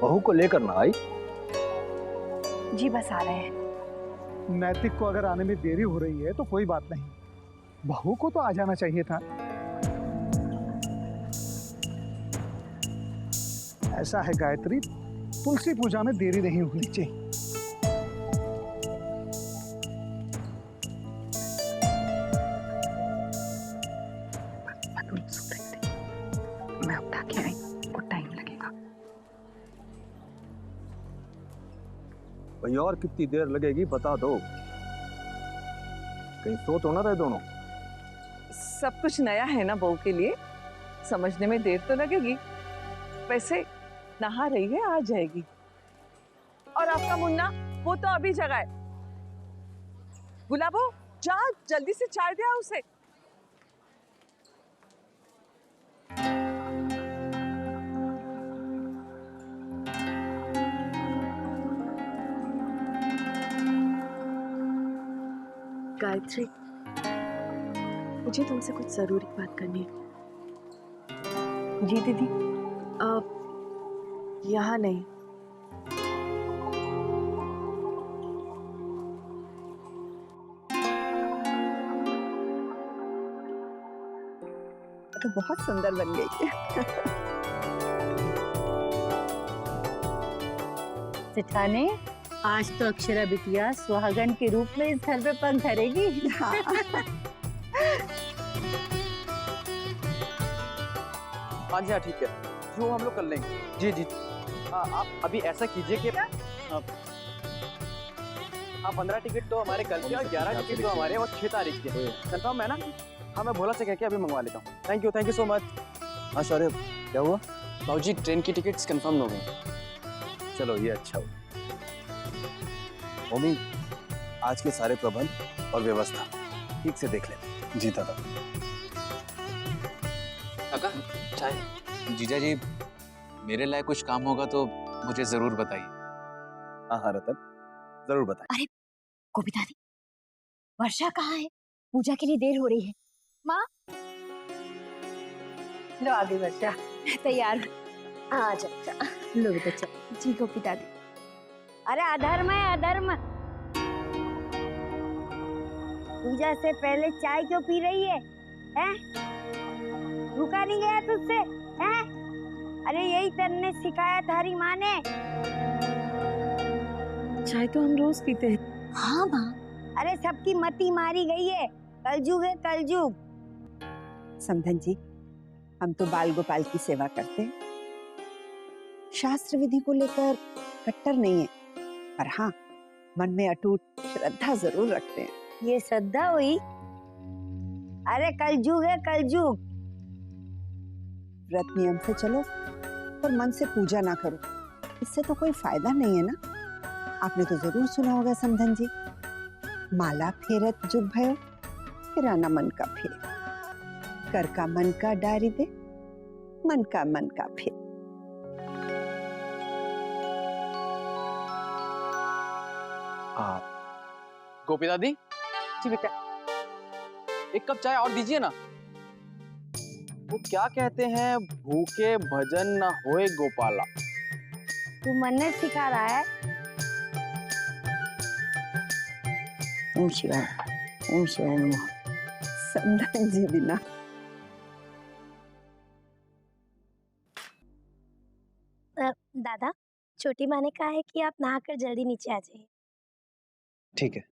बहू को लेकर ना आई? जी बस आ रहे हैं। नैतिक को अगर आने में देरी हो रही है तो कोई बात नहीं, बहू को तो आ जाना चाहिए था। ऐसा है गायत्री, तुलसी पूजा में देरी नहीं होनी चाहिए। मैं उठा के आई, कुछ टाइम लगेगा। भाई और कितनी देर लगेगी बता दो, कहीं सो तो ना रहे दोनों। सब कुछ नया है ना बहू के लिए, समझने में देर तो लगेगी। वैसे नहा रही है, आ जाएगी। और आपका मुन्ना वो तो अभी जगा है। गुलाबो जा जल्दी से चाय दे आ उसे। गायत्री, मुझे तुमसे कुछ जरूरी बात करनी है। जी दीदी। यहाँ नहीं, तो बहुत सुंदर बन गई। जेठानी, आज तो अक्षरा बिटिया सुहागन के रूप में इस घर पे पंख धरेगी। हाँ जी हाँ ठीक है, जो हम लोग कर लेंगे। जी जी आप अभी ऐसा कीजिए कि हाँ 15 टिकट तो हमारे कल के और 11 टिकट तो हमारे और 6 तारीख के कंफर्म है ना? हाँ मैं भोला से कह के अभी मंगवा लेता हूँ। Thank you so much. हाँ शौर्य क्या हुआ? बाबूजी ट्रेन की टिकट्स कंफर्म हो गई। चलो ये अच्छा हो। मम्मी आज के सारे प्रबंध और व्यवस्था ठीक से देख लेते। जी दादा। काका चाय। जीजा जी, मेरे लायक कुछ काम होगा तो मुझे जरूर बताइए। हाँ रतन जरूर बताएं। अरे गोपिता दी, वर्षा कहाँ है? पूजा के लिए देर हो रही है। माँ लो आ गई वर्षा, तैयार। आ जा लो बेटा चल। जी गोपिता दी। अरे अधर्म है अधर्म, पूजा से पहले चाय क्यों पी रही है? हैं? रुका नहीं गया तुझसे? हैं? अरे यही तेने सिखाया थारी माँ ने। चाय तो हम रोज पीते हैं। हाँ माँ। अरे सबकी मति मारी गई है, कलयुग है कलयुग। समधन जी, हम तो बाल गोपाल की सेवा करते हैं, शास्त्र विधि को लेकर कट्टर नहीं है, पर हाँ मन में अटूट श्रद्धा जरूर रखते हैं। ये श्रद्धा हुई? अरे कलयुग है कलयुग। व्रत नियम से चलो पर मन से पूजा ना करो, इससे तो कोई फायदा नहीं है ना। आपने तो जरूर सुना होगा समधन जी, माला फेरत जुग भयो, किराना मन का फेर, कर का मन का डारी दे, मन का फेर। गोपिता दी जी बेटा, एक कप चाय और दीजिए ना। वो क्या कहते हैं, भूखे भजन न होए गोपाला। तू मन्नत सिखा रहा है? ओम शिवाय नमः। समधन जी बिना दादा, छोटी माँ ने कहा है कि आप नहाकर जल्दी नीचे आ जाइए। ठीक है।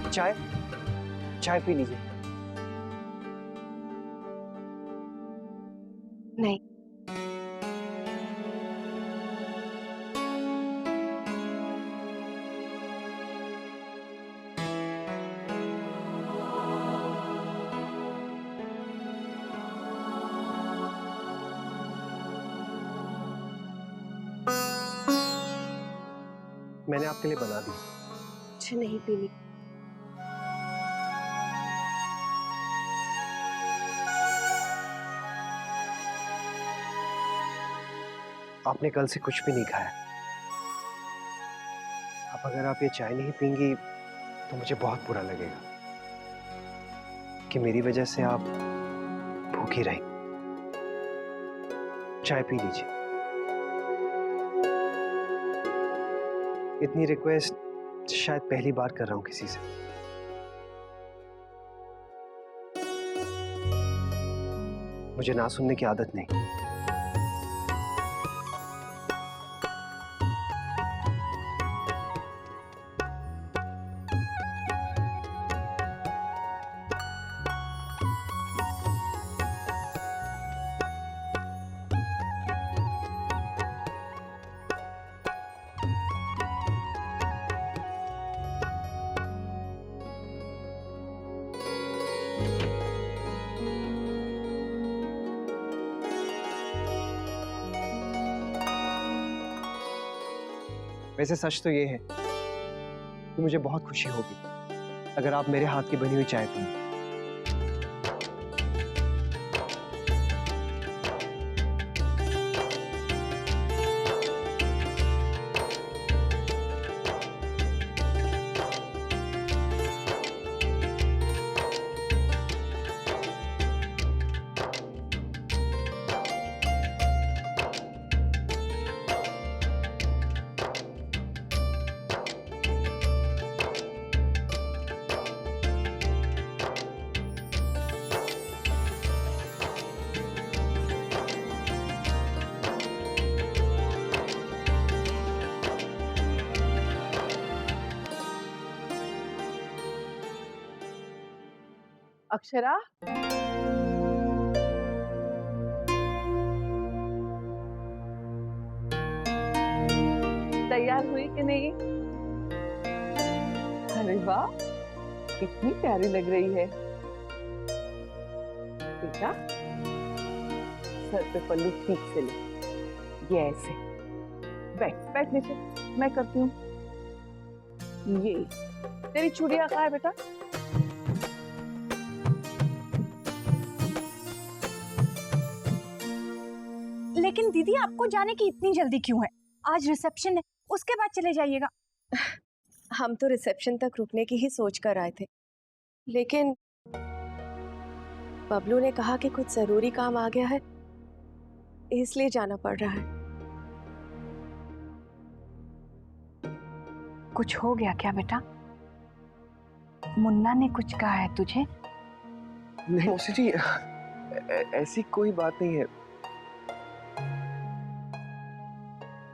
चाय चाय पी लीजिए। नहीं, मैंने आपके लिए बना दी। मुझे नहीं पीनी। आपने कल से कुछ भी नहीं खाया। अब अगर आप ये चाय नहीं पींगी तो मुझे बहुत बुरा लगेगा कि मेरी वजह से आप भूखी रही। चाय पी लीजिए। इतनी रिक्वेस्ट शायद पहली बार कर रहा हूं किसी से। मुझे ना सुनने की आदत नहीं। वैसे सच तो ये है कि मुझे बहुत खुशी होगी अगर आप मेरे हाथ की बनी हुई चाय पिए। अक्षरा, तैयार हुई कि नहीं? अरे वाह, कितनी प्यारी लग रही है बेटा। सर पे पल्लू ठीक से ले, ये ऐसे। बैठ बैठ नीचे, मैं करती हूँ। ये तेरी चूड़ियां कहाँ है बेटा? लेकिन दीदी आपको जाने की इतनी जल्दी क्यों है? आज रिसेप्शन है, उसके बाद चले जाइएगा। हम तो रिसेप्शन तक रुकने की ही सोच कर आए थे, लेकिन बबलू ने कहा कि कुछ जरूरी काम आ गया है, इसलिए जाना पड़ रहा है। कुछ हो गया क्या बेटा? मुन्ना ने कुछ कहा है तुझे? नहीं मौसी जी, ऐसी कोई बात नहीं है।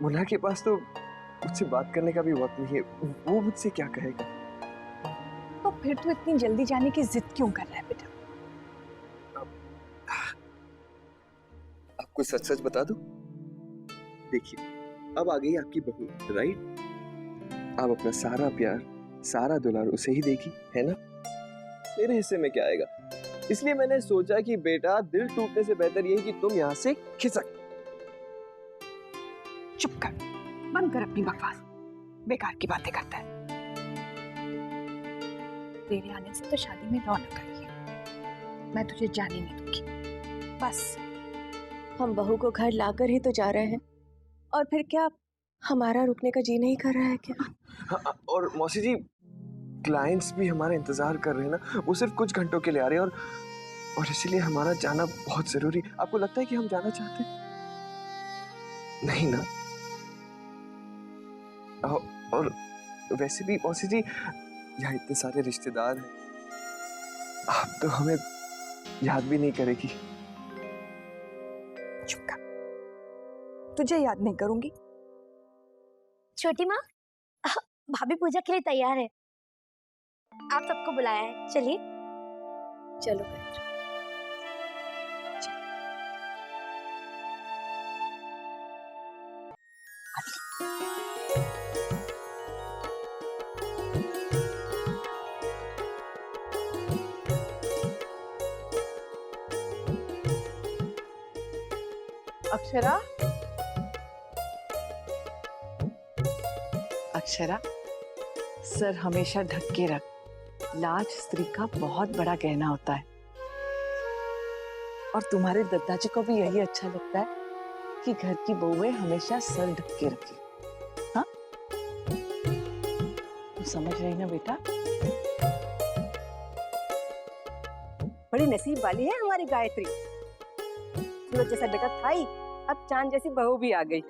मुन्ना के पास तो मुझसे बात करने का भी वक्त नहीं है, वो मुझसे क्या कहेगा। तो फिर तू इतनी जल्दी जाने की जिद क्यों कर रहा है बेटा? आपको सच सच बता दूं? देखिए, अब आ गई आपकी बहू, राइट? आप अपना सारा प्यार, सारा दुलार उसे ही देगी, है ना? मेरे हिस्से में क्या आएगा? इसलिए मैंने सोचा कि बेटा, दिल टूटने से बेहतर यही कि तुम यहाँ से खिसक। चुप कर, बंद कर अपनी बकवास, बेकार की बातें करता है। तेरे आने से तो शादी में रौनक आई है, मैं तुझे जाने नहीं दूंगी, बस। हम बहू को घर लाकर ही तो जा रहे हैं, और फिर क्या हमारा रुकने का जी नहीं कर रहा है क्या? हाँ, और मौसी जी, क्लाइंट्स भी हमारा इंतजार कर रहे हैं ना, वो सिर्फ कुछ घंटों के लिए आ रहे हैं, और इसीलिए हमारा जाना बहुत जरूरी। आपको लगता है कि हम जाना चाहते हैं? नहीं ना? और वैसे भी मौसी जी, यहाँ इतने सारे रिश्तेदार हैं, आप तो हमें याद भी नहीं करेगी। चुप कर, तुझे याद नहीं करूंगी। छोटी माँ, भाभी पूजा के लिए तैयार है। आप सबको बुलाया है, चलिए। चलो गायत्री। अक्षरा, अक्षरा, सर हमेशा ढक के रख। लाज स्त्री का बहुत बड़ा गहना होता है और तुम्हारे दादाजी को भी यही अच्छा लगता है कि घर की बहुएं हमेशा सर ढक के रखे। हाँ, तुम समझ रही ना बेटा? बड़ी नसीब वाली है हमारी गायत्री। सूरज जैसा बेटा था ही, अब चांद जैसी बहू भी आ गई।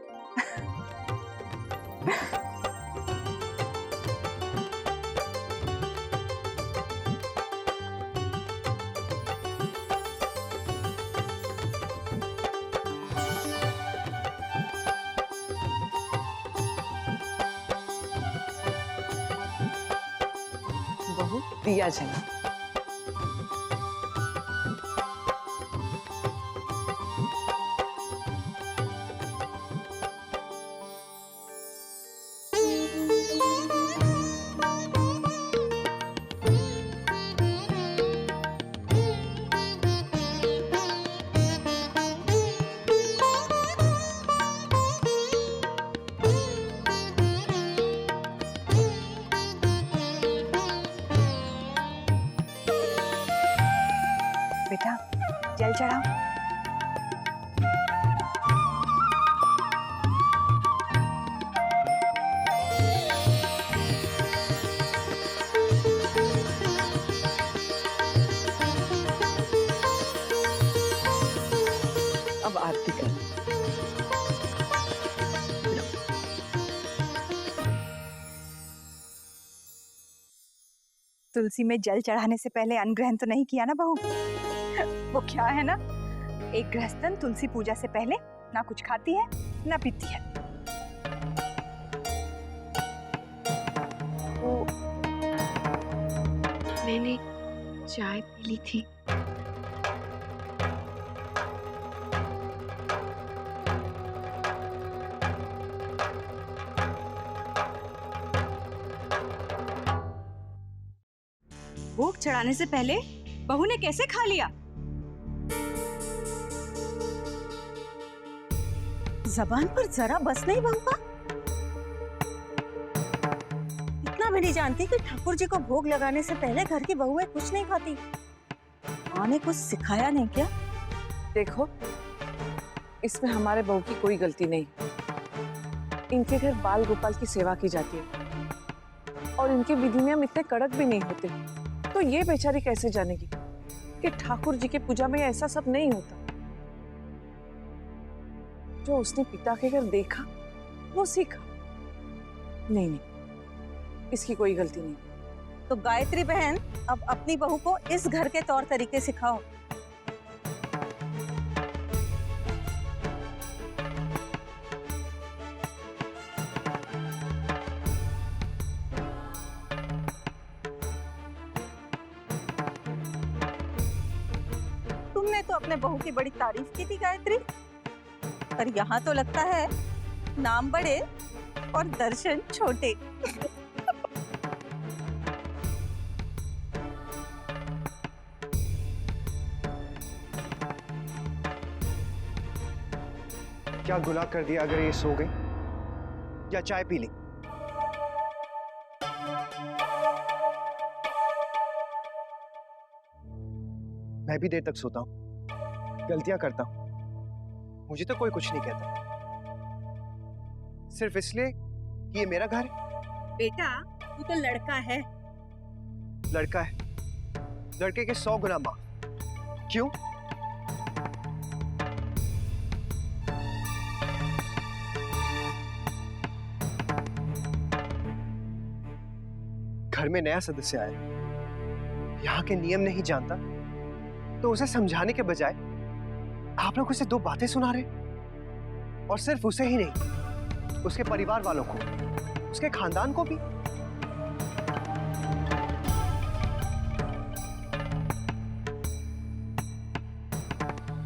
बहू दिया जला। बेटा जल चढ़ाओ। अब आरती कर। तुलसी में जल चढ़ाने से पहले अन्न ग्रहण तो नहीं किया ना बहू? वो क्या है ना, एक गृहस्थन तुलसी पूजा से पहले ना कुछ खाती है ना पीती है। वो मैंने चाय पी ली थी। भोग चढ़ाने से पहले बहू ने कैसे खा लिया? जबान पर जरा बस नहीं बहू का। इतना भी नहीं जानती कि ठाकुर जी को भोग लगाने से पहले घर की बहुएं कुछ नहीं खाती। माँ ने कुछ सिखाया नहीं क्या? देखो, इसमें हमारे बहू की कोई गलती नहीं। इनके घर बाल गोपाल की सेवा की जाती है और इनके विधि में हम इतने कड़क भी नहीं होते, तो ये बेचारी कैसे जानेगी कि ठाकुर जी के पूजा में ऐसा सब नहीं होता। जो उसने पिता के घर देखा वो सीखा। नहीं नहीं, इसकी कोई गलती नहीं। तो गायत्री बहन अब अपनी बहू को इस घर के तौर तरीके सिखाओ। तुमने तो अपने बहू की बड़ी तारीफ की थी गायत्री, पर यहाँ तो लगता है नाम बड़े और दर्शन छोटे। क्या गुनाह कर दिया अगर ये सो गई या चाय पी ली? मैं भी देर तक सोता हूँ, गलतियां करता हूँ, मुझे तो कोई कुछ नहीं कहता, सिर्फ इसलिए कि ये मेरा घर है। बेटा तू तो लड़का है। लड़का है, लड़के के 100 गुना माँ। क्यों? घर में नया सदस्य आया, यहाँ के नियम नहीं जानता, तो उसे समझाने के बजाय आप लोग उसे 2 बातें सुना रहे, और सिर्फ उसे ही नहीं, उसके परिवार वालों को, उसके खानदान को भी।